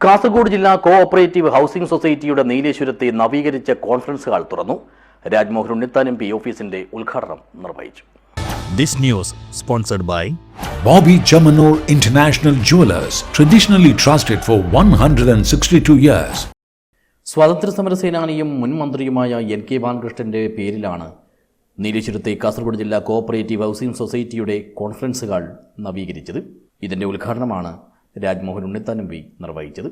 കാസർഗോഡ് ജില്ലാ cooperative housing സൊസൈറ്റിയുടെ നീലേശ്വരത്തെ നവീകരിച്ച കോൺഫറൻസ് ഹാൾ തുറന്നു. രാജ്മോഹൻ ഉണ്ണിത്താൻ എം.പി. ഓഫീസിന്റെ ഉദ്ഘാടനം നിർവഹിച്ചു. This news sponsored by Bobby Chamanur International Jewelers, traditionally trusted for 162 years. സ്വാതന്ത്ര്യ സമര സേനാനിയും മുൻ മന്ത്രിയുമായ എൻ കെ ബാലകൃഷ്ണന്റെ പേരിലാണ് നീലേശ്വരത്തെ കാസർഗോഡ് ജില്ലാ കോഓപ്പറേറ്റീവ് ഹൗസിംഗ് സൊസൈറ്റിയുടെ കോൺഫറൻസ് ഹാൾ നവീകരിച്ചത്. ഇതിന്റെ ഉദ്ഘാടനമാണ് രാജ്മോഹൻ ഉണ്ണിത്താൻ എം.പി. നിർവഹിച്ചത്.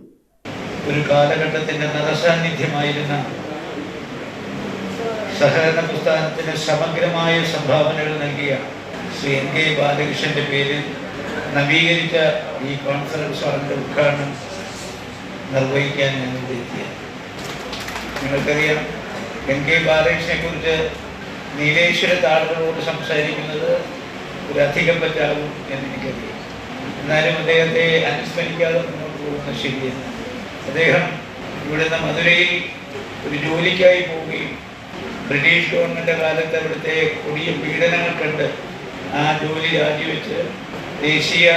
ഒരു കാലഘട്ടത്തിന്റെ നിറസാന്നിധ്യമായിരുന്ന സഹകരണ പ്രസ്ഥാനത്തിന് സമഗ്രമായ സംഭാവനകൾ നൽകിയ ശ്രീ എൻ കെ ബാലകൃഷ്ണന്റെ പേരിൽ നവീകരിച്ച ഈ കോൺഫറൻസ് ഹാളിന്റെ ഉദ്ഘാടനം നിർവഹിക്കാൻ ഞങ്ങൾ എത്തിയ നിങ്ങൾക്കറിയാം, എൻ കെ ബാലകൃഷ്ണനെ കുറിച്ച് നീലേശ്വരത്തെ ആളുകളോട് സംസാരിക്കുന്നത് ഒരു അധികം പറ്റാകും എന്നെനിക്കറിയാം. എന്നാലും അദ്ദേഹത്തെ അനുസ്മരിക്കാതെ മുന്നോട്ട് പോകുന്നത് ശരിയല്ല. അദ്ദേഹം ഇവിടുന്ന് മധുരയിൽ ഒരു ജോലിക്കായി പോവുകയും ബ്രിട്ടീഷ് ഗവൺമെൻറ് കാലത്ത് അവിടുത്തെ കൊടിയ പീഡനങ്ങൾ കണ്ട് ആ ജോലി രാജിവെച്ച് ദേശീയ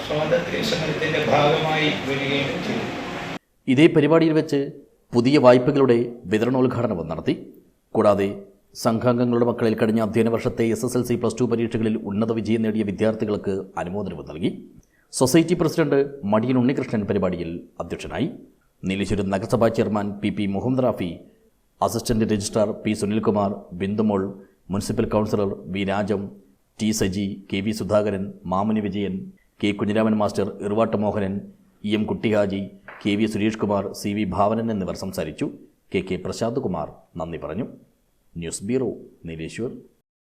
സ്വാതന്ത്ര്യ സമരത്തിൻ്റെ ഭാഗമായി വരികയും ചെയ്തു. ഇതേ പരിപാടിയിൽ വെച്ച് പുതിയ വായ്പകളുടെ വിതരണോദ്ഘാടനവും നടത്തി. കൂടാതെ സംഘാംഗങ്ങളുടെ മക്കളിൽ കഴിഞ്ഞ അധ്യയന വർഷത്തെ SSLC +2 പരീക്ഷകളിൽ ഉന്നത വിജയം നേടിയ വിദ്യാർത്ഥികൾക്ക് അനുമോദനവും നൽകി. സൊസൈറ്റി പ്രസിഡന്റ് മടിയൻ ഉണ്ണികൃഷ്ണൻ പരിപാടിയിൽ അധ്യക്ഷനായി. നീലേശ്വരം നഗരസഭാ chairman PP Muhammad Rafi, assistant registrar P Sunilkumar, Bindumol, municipal councillor V Rajam, T Saji, KV Sudhakaran, Mamuni Vijayan, K Kunhiraman master, Iruvattu Mohanan, EM Kuttihaji, KV Suresh Kumar, CV Bhavanan എന്നിവർ സംസാരിച്ചു. KK പ്രശാന്ത് കുമാർ നന്ദി പറഞ്ഞു. News bureau, Nileshwar.